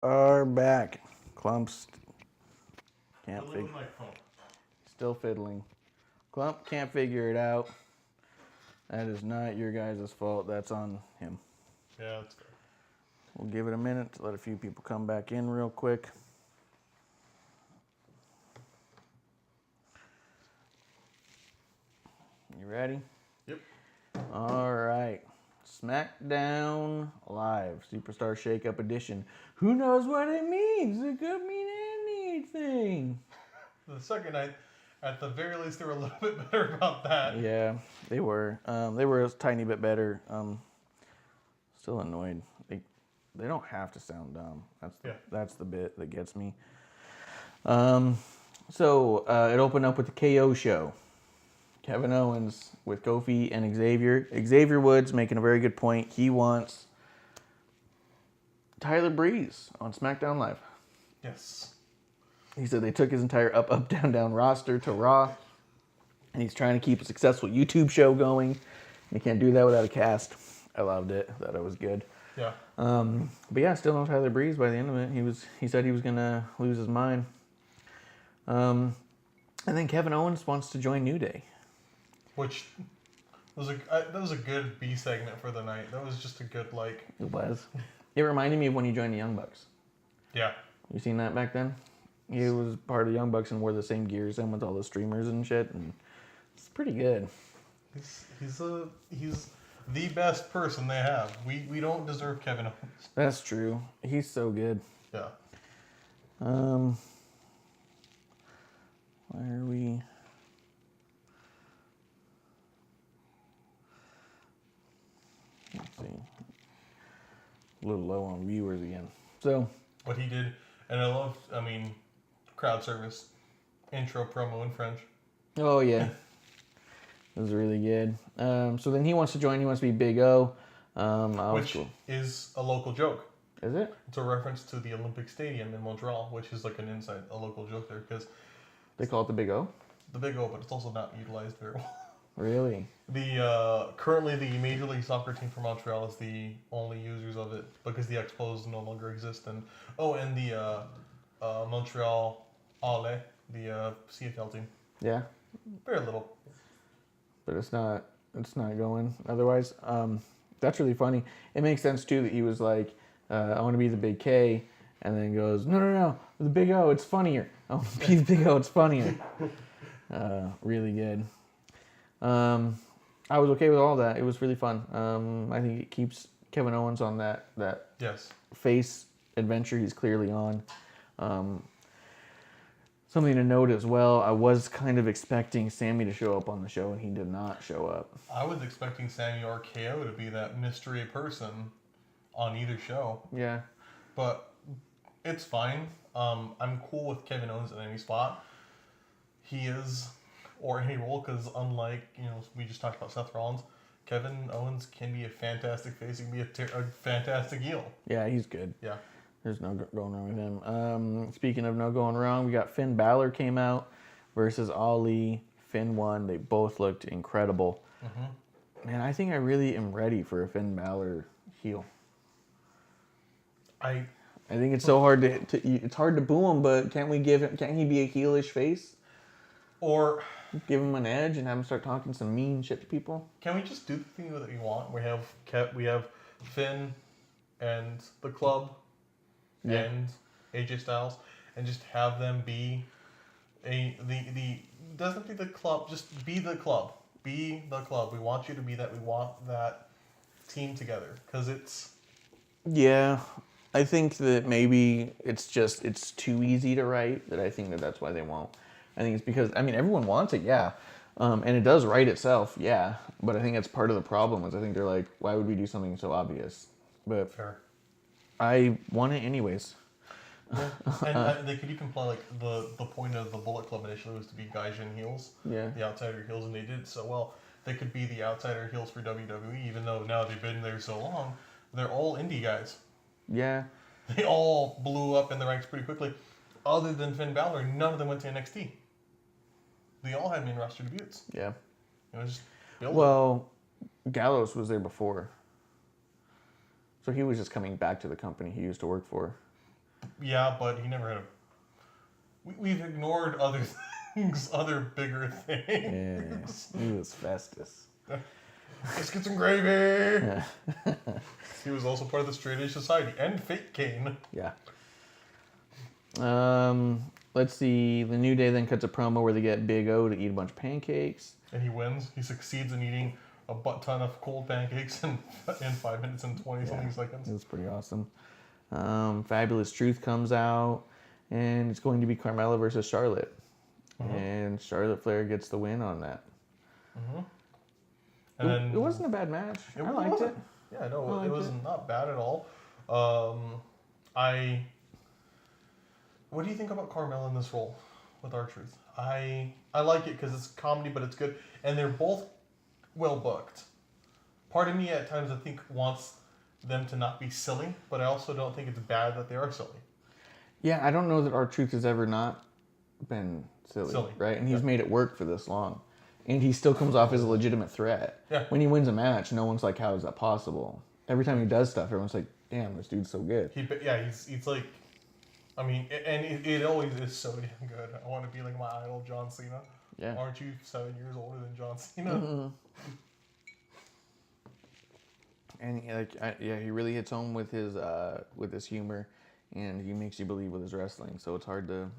Are back. Clumps can't figure. Still fiddling. Clump can't figure it out. That is not your guys' fault. That's on him. Yeah, that's fair. We'll give it a minute to let a few people come back in real quick. You ready? Yep. All right. SmackDown Live, Superstar Shakeup Edition. Who knows what it means? It could mean anything. The second night, at the very least, they were a little bit better about that. Yeah, they were. They were a tiny bit better. Still annoyed. They don't have to sound dumb. That's the bit that gets me. So it opened up with the KO show. Kevin Owens with Kofi and Xavier. Xavier Woods making a very good point. He wants Tyler Breeze on SmackDown Live. Yes. He said they took his entire up, down, down roster to Raw. And he's trying to keep a successful YouTube show going. You can't do that without a cast. I loved it. Thought it was good. Yeah. But yeah, still no Tyler Breeze by the end of it. He said he was gonna lose his mind. And then Kevin Owens wants to join New Day. Which that was a good B segment for the night. That was just a good It was. It reminded me of when he joined the Young Bucks. Yeah. You seen that back then? He was part of the Young Bucks and wore the same gear as him with all the streamers and shit, and it's pretty good. He's the best person they have. We don't deserve Kevin Owens. That's true. He's so good. Yeah. Why are we? Let's see. A little low on viewers again. So. What he did, and I mean, crowd service, intro promo in French. Oh yeah. It was really good. So then he wants to join. He wants to be Big O. Which is a local joke. Is it? It's a reference to the Olympic Stadium in Montreal, which is like a local joke there, because they call it the Big O? The Big O, but it's also not utilized very well. Really? Currently the Major League Soccer team for Montreal is the only users of it because the Expos no longer exist. And the Montreal Ale, the CFL team. Yeah. Very little. But it's not going otherwise. That's really funny. It makes sense too that he was like, I want to be the Big K, and then goes, no, the Big O, it's funnier. I want to be the Big O, it's funnier. Really good. I was okay with all that. It was really fun. I think it keeps Kevin Owens on that yes. face adventure he's clearly on. Something to note as well, I was kind of expecting Sammy to show up on the show, and he did not show up. I was expecting Sammy or KO to be that mystery person on either show. Yeah. But it's fine. I'm cool with Kevin Owens in any spot. He is, or any role, because unlike, we just talked about Seth Rollins, Kevin Owens can be a fantastic face. He can be a fantastic heel. Yeah, he's good. Yeah. There's no going wrong with him. Speaking of no going wrong, we got Finn Balor came out versus Ali. Finn won. They both looked incredible. Mm-hmm. Man, I think I really am ready for a Finn Balor heel. I think it's so hard to it's hard to boo him, but can't he be a heelish face? Or give him an edge and have him start talking some mean shit to people? Can we just do the thing that we want? We have Finn and the club. Yeah. And AJ Styles, and just have them be doesn't be the club, just be the club. Be the club. We want you to be that. We want that team together because it's. Yeah, I think that maybe it's too easy to write. That I think that's why they won't. I think it's because everyone wants it, yeah, and it does write itself, yeah. But I think that's part of the problem. Is I think they're like, why would we do something so obvious? But fair. I want it anyways. Yeah. And they could even play like the point of the Bullet Club initially was to be Gaijin heels. Yeah. The outsider heels, and they did so well. They could be the outsider heels for WWE, even though now they've been there so long. They're all indie guys. Yeah. They all blew up in the ranks pretty quickly. Other than Finn Balor, none of them went to NXT. They all had main roster debuts. Yeah. It was just Gallows was there before. So he was just coming back to the company he used to work for. Yeah, but he never had a. We've ignored other things, other bigger things. Yeah, he was Festus. Let's get some gravy. He was also part of the Straight Edge Society and Fake Kane. Yeah. Let's see. The New Day then cuts a promo where they get Big O to eat a bunch of pancakes. And he wins. He succeeds in eating a butt ton of cold pancakes in 5 minutes and 20 something seconds. It was pretty awesome. Fabulous Truth comes out, and it's going to be Carmella versus Charlotte. And Charlotte Flair gets the win on that. And it wasn't a bad match. I liked it. Yeah, no, it was not bad at all. What do you think about Carmella in this role with R-Truth? I like it because it's comedy, but it's good. And they're both well booked. Part of me at times I think wants them to not be silly, but I also don't think it's bad that they are silly. Yeah, I don't know that R-Truth has ever not been silly. Right? And he's made it work for this long. And he still comes off as a legitimate threat. Yeah. When he wins a match, no one's like, how is that possible? Every time he does stuff, everyone's like, damn, this dude's so good. He's like, I mean, and it always is so damn good. I want to be like my idol, John Cena. Yeah. Aren't you 7 years older than John Cena? Mm-hmm. And he really hits home with his humor, and he makes you believe with his wrestling. So it's hard to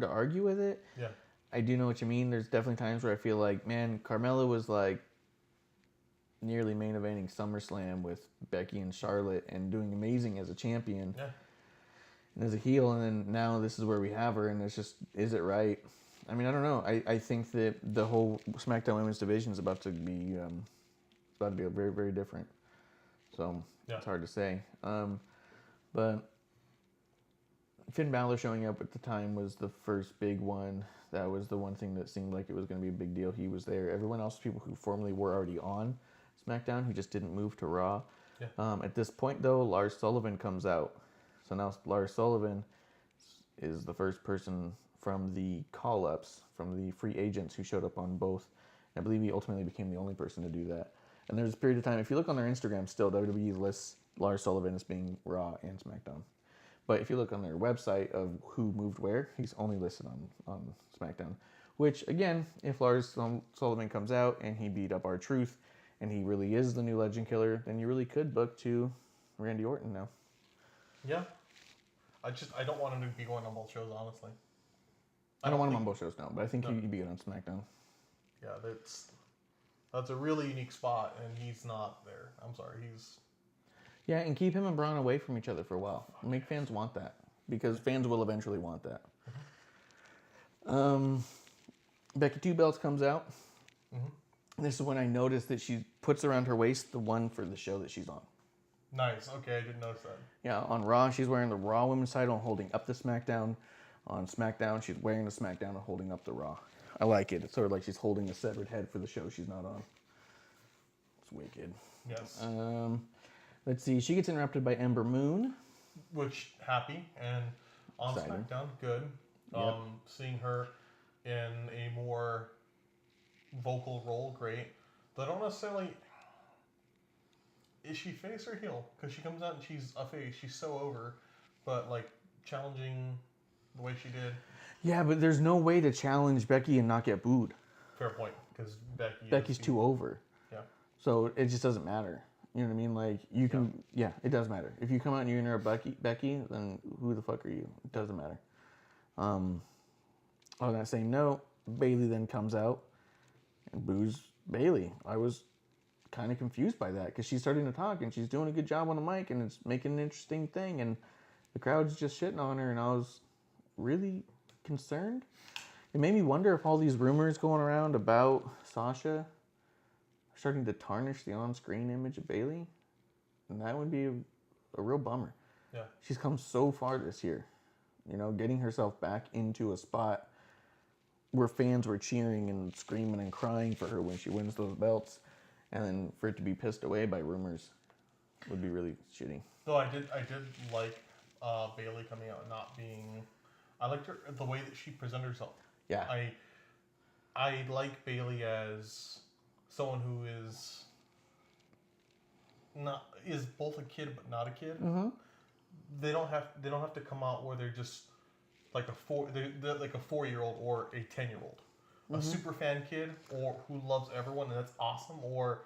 argue with it. Yeah. I do know what you mean. There's definitely times where I feel like, man, Carmella was like nearly main eventing SummerSlam with Becky and Charlotte and doing amazing as a champion. Yeah. And as a heel, and then now this is where we have her, and it's just, is it right? I mean, I don't know. I think that the whole SmackDown Women's Division is about to be very, very different. So It's hard to say. But Finn Balor showing up at the time was the first big one. That was the one thing that seemed like it was going to be a big deal. He was there. Everyone else, people who formerly were already on SmackDown, who just didn't move to Raw. Yeah. At this point, though, Lars Sullivan comes out. So now Lars Sullivan is the first person from the call-ups, from the free agents who showed up on both. I believe he ultimately became the only person to do that. And there's a period of time, if you look on their Instagram still, WWE lists Lars Sullivan as being Raw and SmackDown. But if you look on their website of who moved where, he's only listed on SmackDown. Which, again, if Lars Sullivan comes out and he beat up R-Truth and he really is the new Legend Killer, then you really could book to Randy Orton now. Yeah. I don't want him to be going on both shows, honestly. I don't want him on both shows now, but I think he'd be good on SmackDown. Yeah, that's a really unique spot, and he's not there. I'm sorry, Yeah, and keep him and Braun away from each other for a while. Make fans want that, because fans will eventually want that. Becky Two Belts comes out. This is when I noticed that she puts around her waist the one for the show that she's on. Nice. Okay, I didn't notice that. Yeah, on Raw, she's wearing the Raw Women's title and holding up the SmackDown. On SmackDown, she's wearing the SmackDown and holding up the Raw. I like it. It's sort of like she's holding a severed head for the show she's not on. It's wicked. Yes. Let's see. She gets interrupted by Ember Moon. Which, happy. And on Exciting. SmackDown, good. Yep. Seeing her in a more vocal role, great. But I don't necessarily... Is she face or heel? Because she comes out and she's a face. She's so over. But, like, challenging the way she did. Yeah, but there's no way to challenge Becky and not get booed. Fair point. Because Becky's too over. Yeah. So it just doesn't matter. You know what I mean? Like, you can... Yeah, it does matter. If you come out and you interrupt Becky, then who the fuck are you? It doesn't matter. On that same note, Bayley then comes out and boos Bayley. I was kind of confused by that because she's starting to talk and she's doing a good job on the mic and it's making an interesting thing and the crowd's just shitting on her and I was really concerned. It made me wonder if all these rumors going around about Sasha are starting to tarnish the on-screen image of Bayley, and that would be a real bummer. Yeah. She's come so far this year, you know, getting herself back into a spot where fans were cheering and screaming and crying for her when she wins those belts, and then for it to be pissed away by rumors would be really shitty. Though I did like Bayley coming out and not being... I liked her the way that she presented herself. Yeah. I like Bayley as someone who is both a kid but not a kid. Mm-hmm. they don't have to come out where they're just like they're like a 4-year-old or a 10-year-old, a super fan kid or who loves everyone and that's awesome, or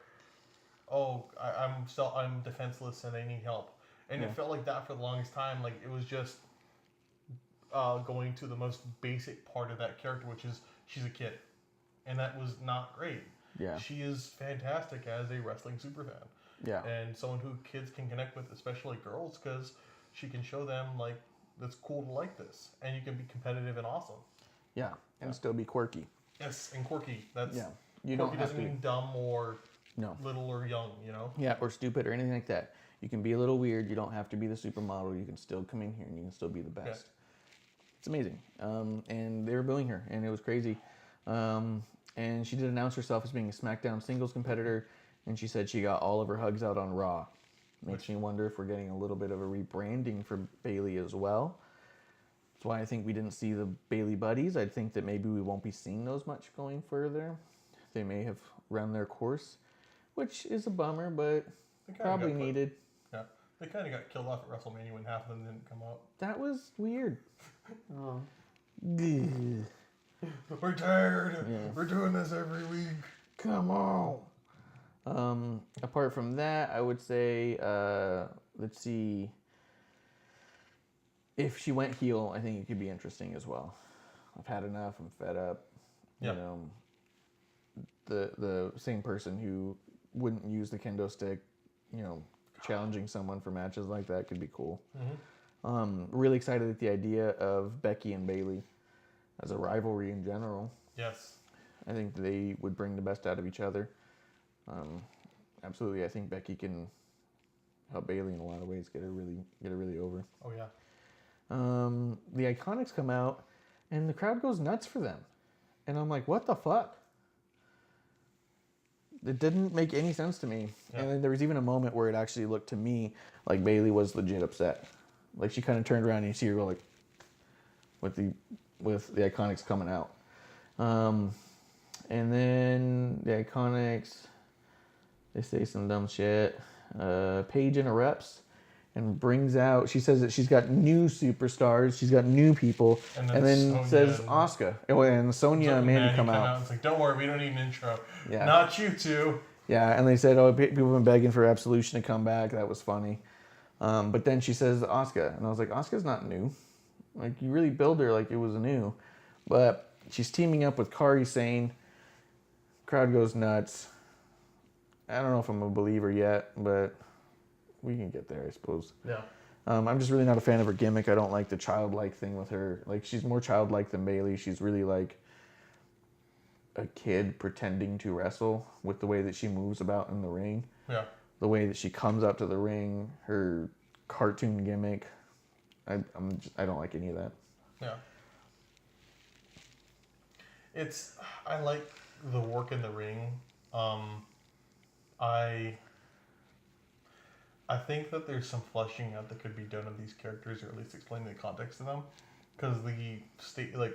I'm defenseless and I need help. And Yeah. it felt like that for the longest time. Like it was just going to the most basic part of that character, which is she's a kid, and that was not great. Yeah. She is fantastic as a wrestling superfan. Yeah. And someone who kids can connect with, especially girls, because she can show them like it's cool to like this, and you can be competitive and awesome. Yeah. And still be quirky. Yes, and quirky. That's Yeah. You quirky don't have doesn't to. mean dumb or No. little or young. You know. Yeah, or stupid or anything like that. You can be a little weird. You don't have to be the supermodel. You can still come in here and you can still be the best. It's amazing. And they were booing her, and it was crazy. And she did announce herself as being a SmackDown singles competitor, and she said she got all of her hugs out on Raw. Makes me wonder if we're getting a little bit of a rebranding for Bayley as well. That's why I think we didn't see the Bayley buddies. I think that maybe we won't be seeing those much going further. They may have run their course, which is a bummer, but probably needed. Yeah, they kind of got killed off at WrestleMania when half of them didn't come out. That was weird. Oh. We're tired. Yeah. We're doing this every week. Come on. Apart from that, I would say, let's see. If she went heel, I think it could be interesting as well. I've had enough. I'm fed up. Yeah. You know, the same person who wouldn't use the kendo stick, you know, challenging someone for matches like that could be cool. Really excited at the idea of Becky and Bayley as a rivalry in general. Yes. I think they would bring the best out of each other. Absolutely, I think Becky can help Bayley in a lot of ways, get her really over. Oh yeah. The Iconics come out, and the crowd goes nuts for them, and I'm like, what the fuck? It didn't make any sense to me. Yeah. And then there was even a moment where it actually looked to me like Bayley was legit upset. Like she kind of turned around and you see her go like, with the Iconics coming out. And then the Iconics, they say some dumb shit. Paige interrupts and brings out, she says that she's got new superstars, she's got new people, and then says Asuka. And Sonya and Mandy come out. It's like, don't worry, we don't need an intro. Yeah. Not you two. Yeah, and they said, people have been begging for Absolution to come back. That was funny. But then she says Asuka, and I was like, Asuka's not new. Like, you really build her like it was new. But she's teaming up with Kairi Sane. Crowd goes nuts. I don't know if I'm a believer yet, but we can get there, I suppose. Yeah. I'm just really not a fan of her gimmick. I don't like the childlike thing with her. Like, she's more childlike than Bayley. She's really like a kid pretending to wrestle with the way that she moves about in the ring. Yeah. The way that she comes up to the ring, her cartoon gimmick. I don't like any of that. Yeah. I like the work in the ring. I think that there's some fleshing out that could be done of these characters, or at least explaining the context of them, because the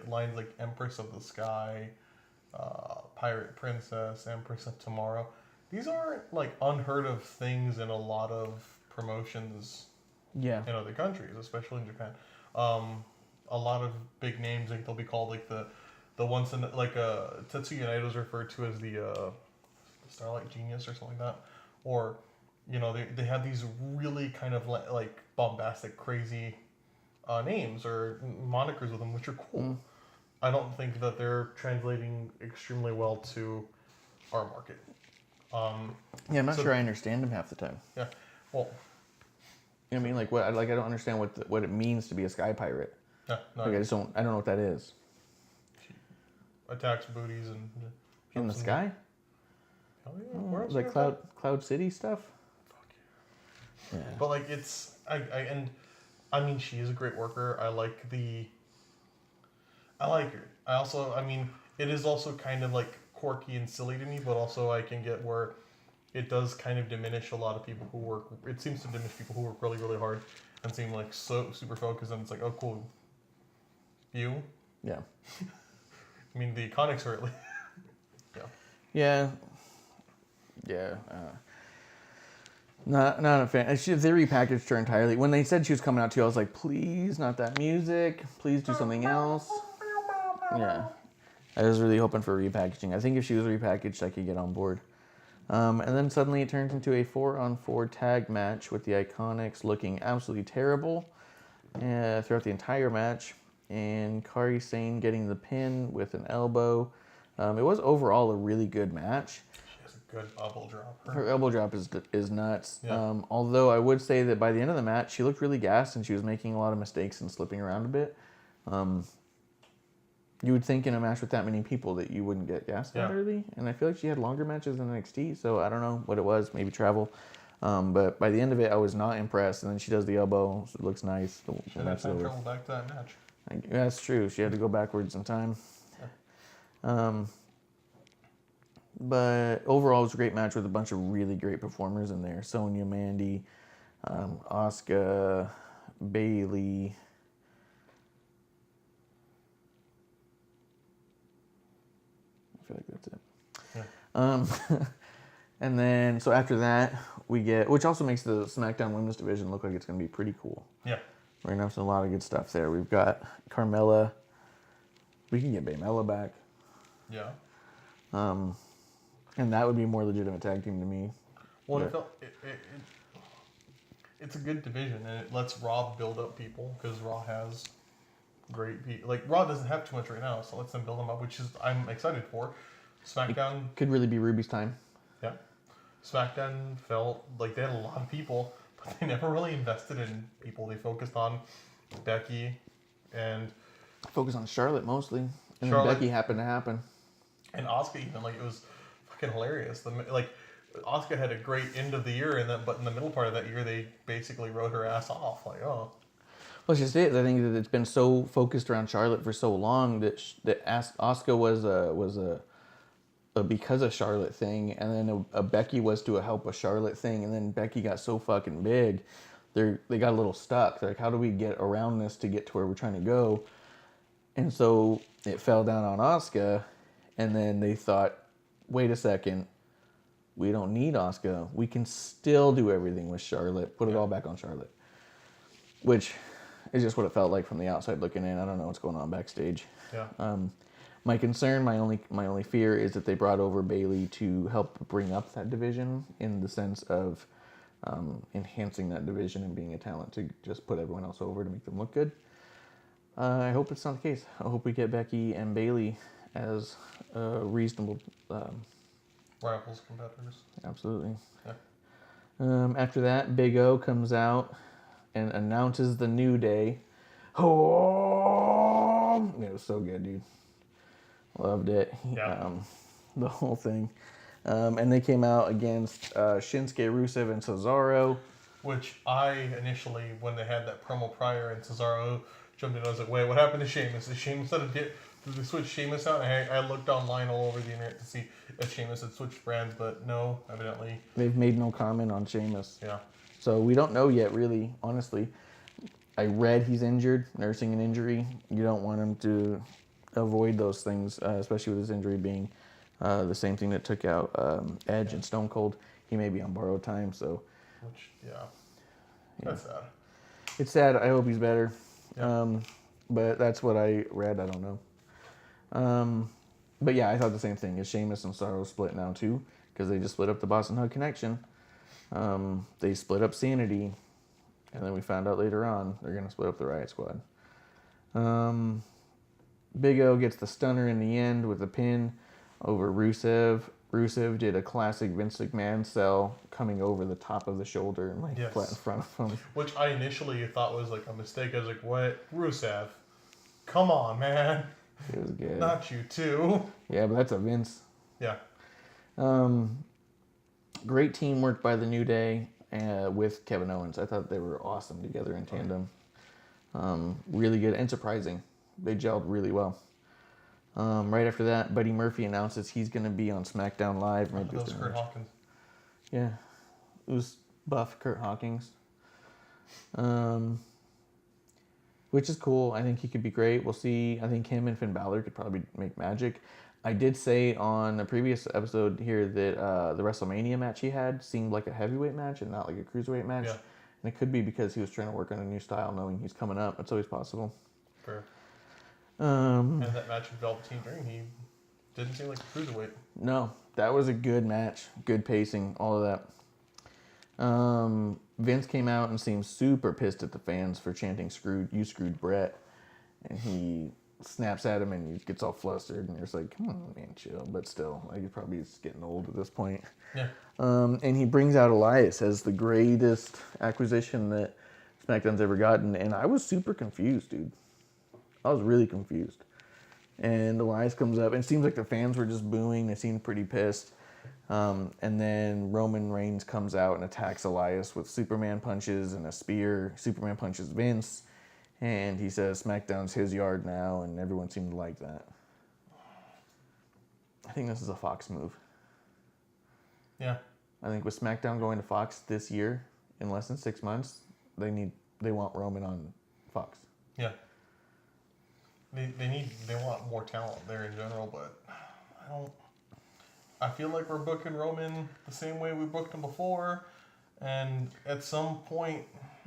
lines like Empress of the Sky, Pirate Princess, Empress of Tomorrow, these aren't like unheard of things in a lot of promotions. Yeah. In other countries, especially in Japan. A lot of big names, like they'll be called like the ones in like Tetsuya Naito is referred to as the Starlight Genius or something like that, or they have these really kind of like bombastic, crazy names or monikers with them, which are cool. I don't think that they're translating extremely well to our market. Yeah, I'm not sure I understand them half the time. Yeah, well. You know what I mean? Like what? Like I don't understand what it means to be a sky pirate. Yeah, no, like I don't know what that is. She attacks booties and in the sky. Oh yeah, where else? Like Cloud City stuff. Fuck yeah. But like I mean she is a great worker. I like her. It is also kind of like quirky and silly to me, but also I can get where it does kind of diminish a lot of people who work. It seems to diminish people who work really, really hard and seem like so super focused. And it's like, oh, cool. You? Yeah. I mean, the Iconics are at least. Yeah. Yeah. Yeah. Not a fan. They repackaged her entirely. When they said she was coming out too, I was like, please, not that music. Please do something else. Yeah. I was really hoping for repackaging. I think if she was repackaged, I could get on board. And then suddenly it turns into a 4-on-4 tag match with the Iconics looking absolutely terrible throughout the entire match. And Kairi Sane getting the pin with an elbow. It was overall a really good match. She has a good elbow drop. Her elbow drop is nuts. Yeah. Although I would say that by the end of the match, she looked really gassed and she was making a lot of mistakes and slipping around a bit. You would think in a match with that many people that you wouldn't get gassed that early. And I feel like she had longer matches in NXT, so I don't know what it was. Maybe travel. But by the end of it, I was not impressed. And then she does the elbow, so it looks nice. Should have time travel back to that match. That's true. She had to go backwards in time. Yeah. But overall, it was a great match with a bunch of really great performers in there. Sonya, Mandy, Asuka, Bailey. I feel like that's it. Yeah. And then, so after that, we get, which also makes the SmackDown Women's Division look like it's going to be pretty cool. Yeah. We're going to have a lot of good stuff there. We've got Carmella. We can get Baymella back. Yeah. And that would be a more legitimate tag team to me. Well, it's a good division, and it lets Raw build up people, because Raw has great people. Like, Raw doesn't have too much right now, so it lets them build them up, which is I'm excited for. SmackDown... It could really be Ruby's time. Yeah. SmackDown felt like they had a lot of people, but they never really invested in people. They focused on Becky and... Focus on Charlotte mostly. And Charlotte, then Becky happened to happen. And Asuka even, like, it was fucking hilarious. Asuka had a great end of the year, but in the middle part of that year, they basically wrote her ass off. Like, oh. Well, it's just it. I think that it's been so focused around Charlotte for so long that Asuka was a because of Charlotte thing, and then a Becky was to help a Charlotte thing, and then Becky got so fucking big, they got a little stuck. They're like, how do we get around this to get to where we're trying to go? And so it fell down on Asuka, and then they thought, wait a second, we don't need Asuka. We can still do everything with Charlotte. Put it all back on Charlotte. Which is just what it felt like from the outside looking in. I don't know what's going on backstage. Yeah. My concern, my only fear is that they brought over Bailey to help bring up that division in the sense of enhancing that division and being a talent to just put everyone else over to make them look good. I hope it's not the case. I hope we get Becky and Bailey as reasonable rivals, competitors. Absolutely. Yeah. After that, Big O comes out and announces the New Day. Oh, it was so good, dude. Loved it. Yeah. The whole thing. And they came out against Shinsuke, Rusev, and Cesaro. Which I initially, when they had that promo prior and Cesaro jumped in, I was like, wait, what happened to Sheamus? Is Sheamus did they switch Sheamus out? And I looked online all over the internet to see if Sheamus had switched brands, but no, evidently. They've made no comment on Sheamus. Yeah. So we don't know yet, really, honestly. I read he's injured, nursing an injury. You don't want him to avoid those things, especially with his injury being the same thing that took out Edge and Stone Cold. He may be on borrowed time, so... Which, that's sad. It's sad. I hope he's better. Yeah. But that's what I read. I don't know. But yeah, I thought the same thing. Is Sheamus and Cesaro split now too? Because they just split up the Boston Hug Connection. They split up Sanity. And then we found out later on they're going to split up the Riot Squad. Big O gets the stunner in the end with a pin over Rusev. Rusev did a classic Vince McMahon sell coming over the top of the shoulder and flat in front of him. Which I initially thought was like a mistake. I was like, what? Rusev? Come on, man. It was good. Not you too. Yeah, but that's a Vince. Yeah. Great teamwork by the New Day with Kevin Owens. I thought they were awesome together in tandem. Really good and surprising. They gelled really well. Right after that, Buddy Murphy announces he's going to be on SmackDown Live. That was Kurt Hawkins. Yeah. It was buff Kurt Hawkins. Which is cool. I think he could be great. We'll see. I think him and Finn Balor could probably make magic. I did say on a previous episode here that the WrestleMania match he had seemed like a heavyweight match and not like a cruiserweight match. Yeah. And it could be because he was trying to work on a new style, knowing he's coming up. It's always possible. Fair. Um, And that match with Velveteen Dream, he didn't seem like a cruiserweight. no, that was a good match. Good pacing, all of that. Vince came out and seemed super pissed at the fans for chanting you screwed Brett. And he snaps at him and he gets all flustered. And you're just like, come on, man, chill. But still, like, he probably is getting old at this point. Yeah. And he brings out Elias as the greatest acquisition that SmackDown's ever gotten. And I was super confused, dude. I was really confused. And Elias comes up, and it seems like the fans were just booing. They seemed pretty pissed. And then Roman Reigns comes out and attacks Elias with Superman punches and a spear. Superman punches Vince, and he says SmackDown's his yard now, and everyone seemed to like that. I think this is a Fox move. Yeah. I think with SmackDown going to Fox this year, in less than 6 months, they want Roman on Fox. Yeah. They want more talent there in general, but I feel like we're booking Roman the same way we booked him before, and at some point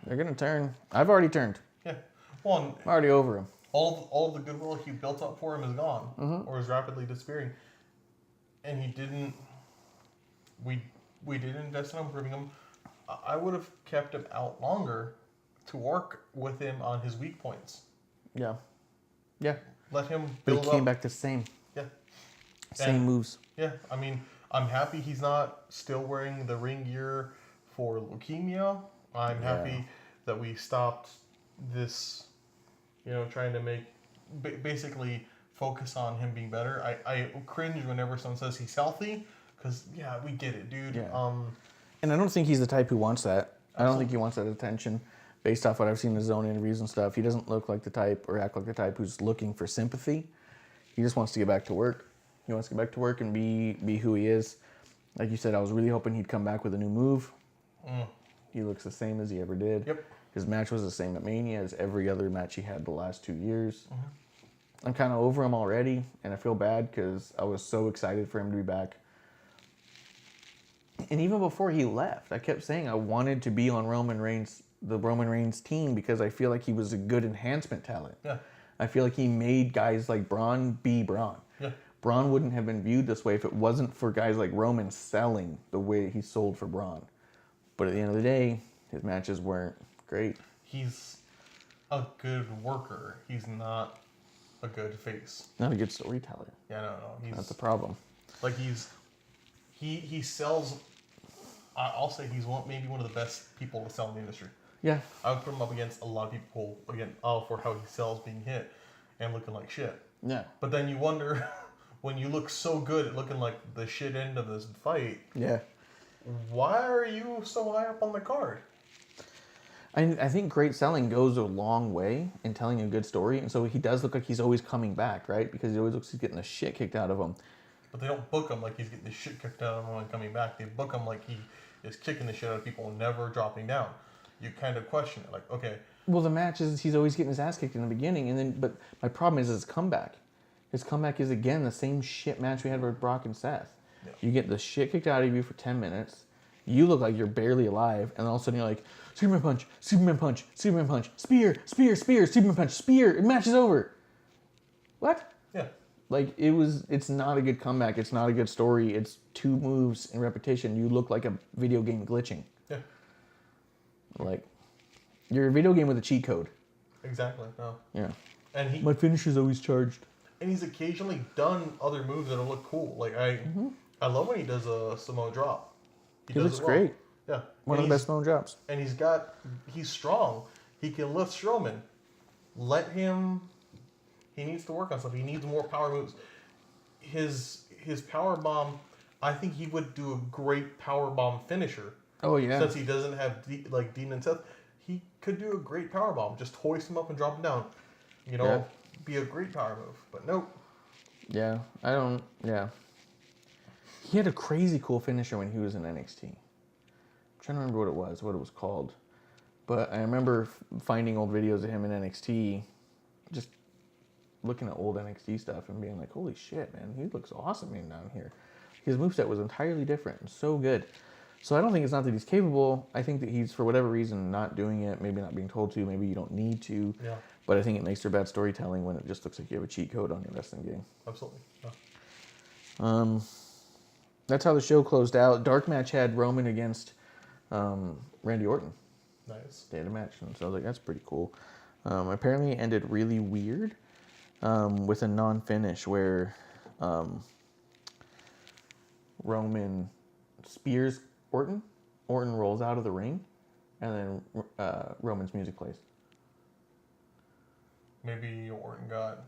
They're gonna turn. I've already turned. yeah. Well, I'm already over him. all the goodwill he built up for him is gone or is rapidly disappearing. And he didn't we didn't invest in improving him. I would have kept him out longer to work with him on his weak points. Yeah. Yeah. Let him But build he came up. back to same Yeah. same moves. Yeah, I mean, I'm happy he's not still wearing the ring gear for leukemia. I'm happy that we stopped this, trying to make, basically focus on him being better. I cringe whenever someone says he's healthy, because, yeah, we get it, dude. Yeah. And I don't think he's the type who wants that. I don't think he wants that attention. Based off what I've seen in his own interviews and stuff, he doesn't look like the type or act like the type who's looking for sympathy. He just wants to get back to work. He wants to get back to work and be who he is. Like you said, I was really hoping he'd come back with a new move. He looks the same as he ever did. Yep. His match was the same at Mania as every other match he had the last 2 years. I'm kind of over him already, and I feel bad because I was so excited for him to be back. And even before he left, I kept saying I wanted to be on the Roman Reigns team because I feel like he was a good enhancement talent. Yeah. I feel like he made guys like Braun be Braun. Yeah. Braun wouldn't have been viewed this way if it wasn't for guys like Roman selling the way he sold for Braun. But at the end of the day, his matches weren't great. He's a good worker. He's not a good face. Not a good storyteller. Yeah, no. That's the problem. Like he sells. I'll say he's maybe one of the best people to sell in the industry. Yeah. I would put him up against a lot of people for how he sells being hit and looking like shit. Yeah. But then you wonder when you look so good at looking like the shit end of this fight. Yeah. Why are you so high up on the card? I think great selling goes a long way in telling a good story, and so he does look like he's always coming back, right? Because he always looks like he's getting the shit kicked out of him. But they don't book him like he's getting the shit kicked out of him when coming back. They book him like he is kicking the shit out of people and never dropping down. You kind of question it, like, okay. Well, the match is he's always getting his ass kicked in the beginning, but my problem is his comeback. His comeback is again the same shit match we had with Brock and Seth. Yeah. You get the shit kicked out of you for 10 minutes. You look like you're barely alive, and all of a sudden you're like, Superman punch, Superman punch, Superman punch, spear, spear, spear, Superman punch, spear. The match is over. What? Yeah. Like it's not a good comeback. It's not a good story. It's 2 moves in repetition. You look like a video game glitching. Yeah. Like you're a video game with a cheat code. Exactly. No. Yeah. And My finisher's always charged. And he's occasionally done other moves that'll look cool. Like I love when he does a Samoa drop. He looks great. Yeah. One of the best known drops. And he's strong. He can lift Strowman. Let him. He needs to work on stuff. He needs more power moves. His power bomb. I think he would do a great power bomb finisher. Oh yeah. Since he doesn't have Dean and Seth, he could do a great power bomb. Just hoist him up and drop him down. Be a great power move. But nope. Yeah, yeah. He had a crazy cool finisher when he was in NXT. I'm trying to remember what it was called. But I remember finding old videos of him in NXT, just looking at old NXT stuff and being like, holy shit, man, he looks awesome down here. His moveset was entirely different and so good. So I don't think it's not that he's capable. I think that he's, for whatever reason, not doing it, maybe not being told to, maybe you don't need to. Yeah. But I think it makes for bad storytelling when it just looks like you have a cheat code on your wrestling game. Absolutely. Yeah. That's how the show closed out. Dark match had Roman against Randy Orton. Nice. They had a match, and so I was like, that's pretty cool. Apparently it ended really weird with a non-finish where Roman spears Orton. Orton rolls out of the ring, and then Roman's music plays. Maybe Orton got...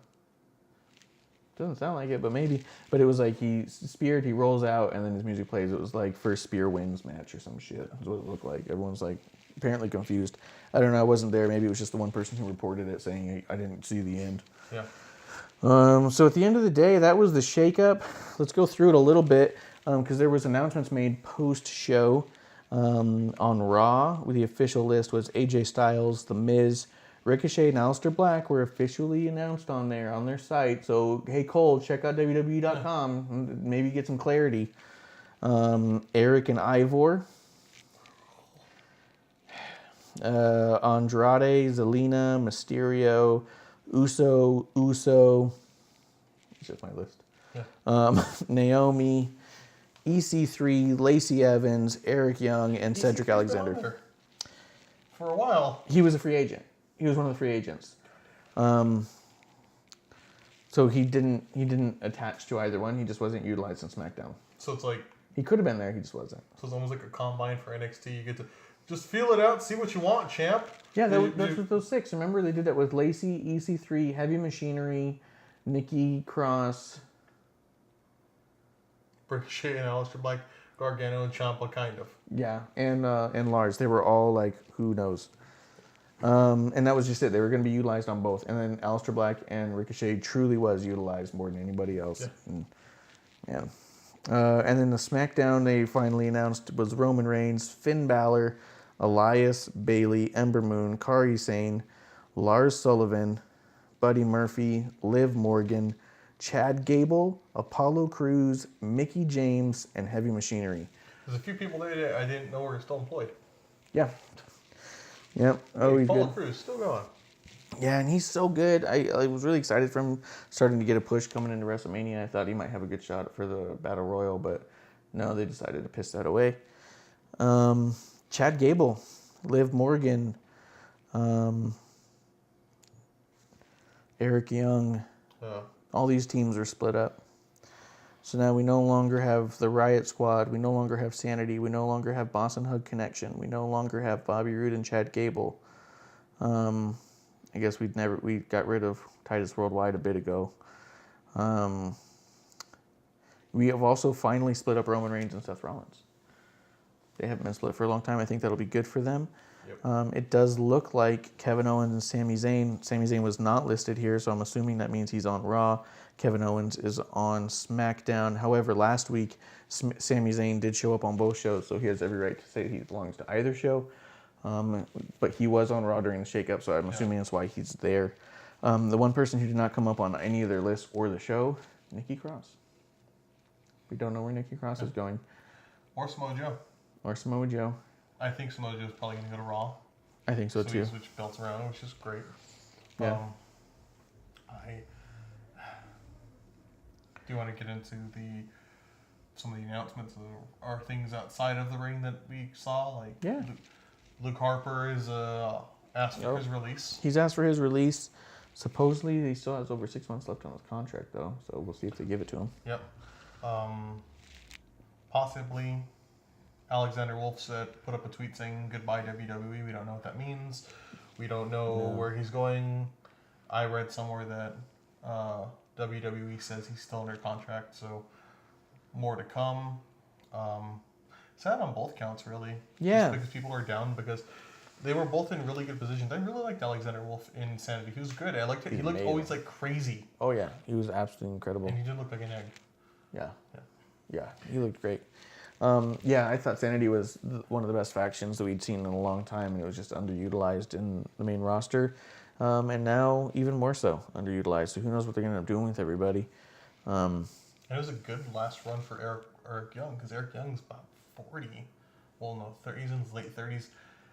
Doesn't sound like it, but maybe. But it was like he speared, he rolls out, and then his music plays. It was like first spear wins match or some shit. That's what it looked like. Everyone's like apparently confused. I don't know. I wasn't there. Maybe it was just the one person who reported it saying I didn't see the end. Yeah. So at the end of the day, that was the shakeup. Let's go through it a little bit because there was announcements made post-show on Raw. With the official list was AJ Styles, The Miz, Ricochet, and Aleister Black were officially announced on their site. So hey Cole, check out WWE.com and maybe get some clarity. Eric and Ivor, Andrade, Zelina, Mysterio, Uso. It's just my list. Yeah. Naomi, EC3, Lacey Evans, Eric Young, and Cedric Alexander. For a while. He was a free agent. He was one of the free agents. So he didn't attach to either one. He just wasn't utilized in SmackDown. So it's like... He could have been there. He just wasn't. So it's almost like a combine for NXT. You get to just feel it out, see what you want, champ. Yeah, that's with those 6. Remember, they did that with Lacey, EC3, Heavy Machinery, Nikki Cross. Ricochet and Aleister Black, Gargano and Ciampa, kind of. Yeah, and Lars. They were all like, who knows? And that was just it. They were going to be utilized on both. And then Aleister Black and Ricochet truly was utilized more than anybody else. Yeah. And then the SmackDown they finally announced was Roman Reigns, Finn Balor, Elias, Bayley, Ember Moon, Kairi Sane, Lars Sullivan, Buddy Murphy, Liv Morgan, Chad Gable, Apollo Crews, Mickey James, and Heavy Machinery. There's a few people there that I didn't know were still employed. Yeah. Yep. Oh, he's Apollo good. Crews still going. Yeah, and he's so good. I was really excited for him starting to get a push coming into WrestleMania. I thought he might have a good shot for the Battle Royal, but no, they decided to piss that away. Chad Gable, Liv Morgan, Eric Young. All these teams are split up. So now we no longer have the Riot Squad. We no longer have Sanity. We no longer have Boss and Hug Connection. We no longer have Bobby Roode and Chad Gable. I guess we got rid of Titus Worldwide a bit ago. We have also finally split up Roman Reigns and Seth Rollins. They haven't been split for a long time. I think that'll be good for them. Yep. It does look like Kevin Owens and Sami Zayn. Sami Zayn was not listed here, so I'm assuming that means he's on Raw. Kevin Owens is on SmackDown. However, last week, Sami Zayn did show up on both shows, so he has every right to say he belongs to either show. But he was on Raw during the shakeup, so I'm assuming that's why he's there. The one person who did not come up on any of their lists or the show, Nikki Cross. We don't know where Nikki Cross is going. Or Samoa Joe. Or Samoa Joe. I think Samoa Joe is probably going to go to Raw. I think so too. He switched belts around, which is great. Yeah. Do you want to get into some of the announcements or things outside of the ring that we saw? Like Yeah. Luke Harper is asked for his release. He's asked for his release. Supposedly, he still has over 6 months left on his contract, though. So we'll see if they give it to him. Yep. Possibly, Alexander Wolf put up a tweet saying goodbye WWE. We don't know what that means. We don't know where he's going. I read somewhere that WWE says he's still under contract, so more to come. Sad on both counts, really. Yeah. Just because people are down because they were both in really good positions. I really liked Alexander Wolf in Sanity. He was good. I liked it. He looked always like crazy. Oh, yeah. He was absolutely incredible. And he did look like an egg. Yeah, he looked great. I thought Sanity was one of the best factions that we'd seen in a long time, and it was just underutilized in the main roster. and now even more so underutilized. So who knows what they're going to end up doing with everybody. It was a good last run for Eric Young, because Eric Young's about 40. Well, no, he's in his late 30s.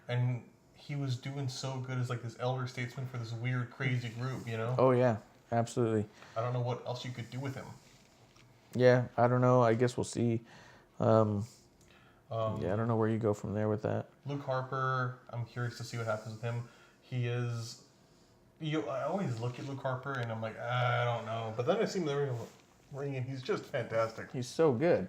And he was doing so good as like this elder statesman for this weird, crazy group, you know? Oh, yeah, absolutely. I don't know what else you could do with him. Yeah, I don't know. I guess we'll see. Yeah, I don't know where you go from there with that. Luke Harper, I'm curious to see what happens with him. He is... I always look at Luke Harper and I'm like, I don't know. But then I see him in the ring and he's just fantastic. He's so good.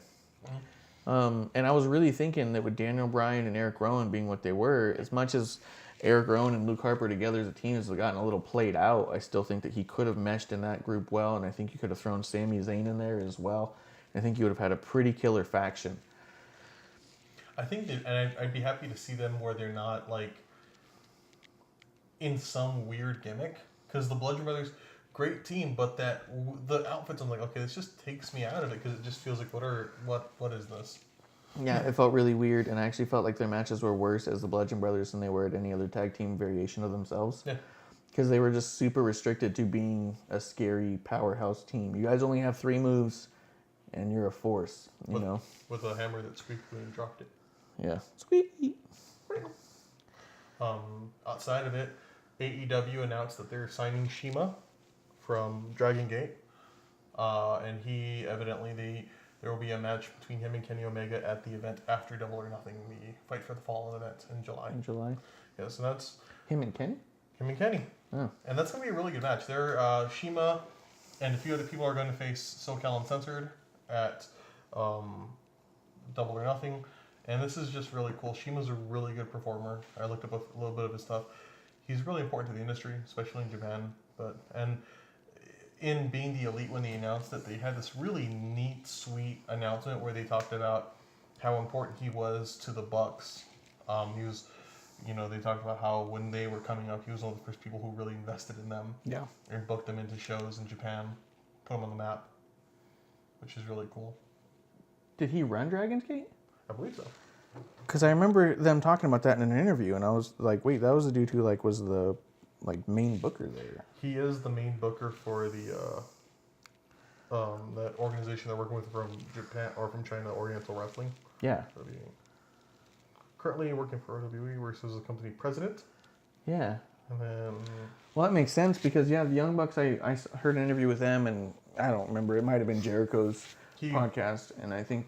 And I was really thinking that with Daniel Bryan and Eric Rowan being what they were, as much as Eric Rowan and Luke Harper together as a team has gotten a little played out, I still think that he could have meshed in that group well, and I think you could have thrown Sami Zayn in there as well. I think you would have had a pretty killer faction. I think that, and I'd be happy to see them where they're not like in some weird gimmick, because the Bludgeon Brothers, great team, but the outfits, I'm like, okay, this just takes me out of it, because it just feels like, what is this? Yeah, it felt really weird, and I actually felt like their matches were worse as the Bludgeon Brothers than they were at any other tag team variation of themselves. Yeah. Because they were just super restricted to being a scary powerhouse team. You guys only have 3 moves, and you're a force, you know? With a hammer that squeaked when you dropped it. Yeah. Squeak. Outside of it, AEW announced that they're signing Shima from Dragon Gate. And he evidently, there will be a match between him and Kenny Omega at the event after Double or Nothing, the Fight for the Fallen event in July. In July. Yeah, so that's Him and Kenny? him and Kenny. Oh. And that's going to be a really good match. They're Shima and a few other people are going to face SoCal Uncensored at Double or Nothing. And this is just really cool. Shima's a really good performer. I looked up a little bit of his stuff. He's really important to the industry, especially in Japan. And in Being the Elite, when they announced that, they had this really neat, sweet announcement where they talked about how important he was to the Bucks. He was, they talked about how when they were coming up, he was one of the first people who really invested in them. Yeah. And booked them into shows in Japan, put them on the map, which is really cool. Did he run Dragon's Gate? I believe so. Because I remember them talking about that in an interview, and I was like, wait, that was the dude who was the main booker there. He is the main booker for the that organization they're working with from Japan or from China, Oriental Wrestling. Yeah. Currently working for OWE, works as a company president. Yeah. And then... Well, that makes sense because, the Young Bucks, I heard an interview with them, and I don't remember. It might have been Jericho's podcast, and I think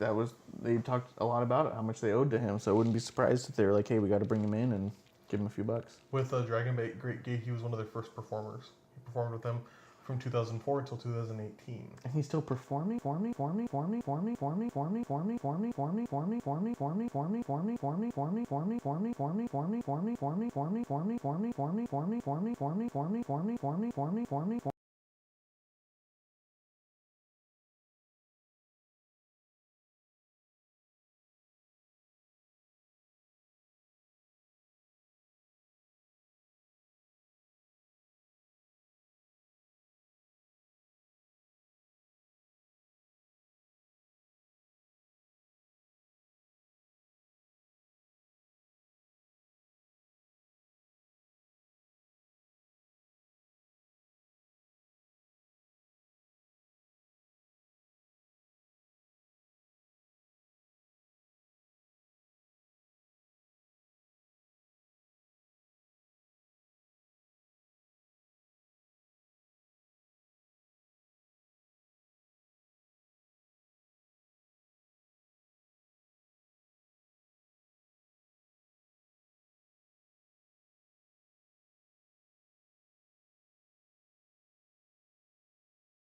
they talked a lot about it, how much they owed to him, so I wouldn't be surprised if they were like, hey, we got to bring him in and give him a few bucks. With Dragon Great Gate, he was one of their first performers. He performed with them from 2004 until 2018. And he's still performing?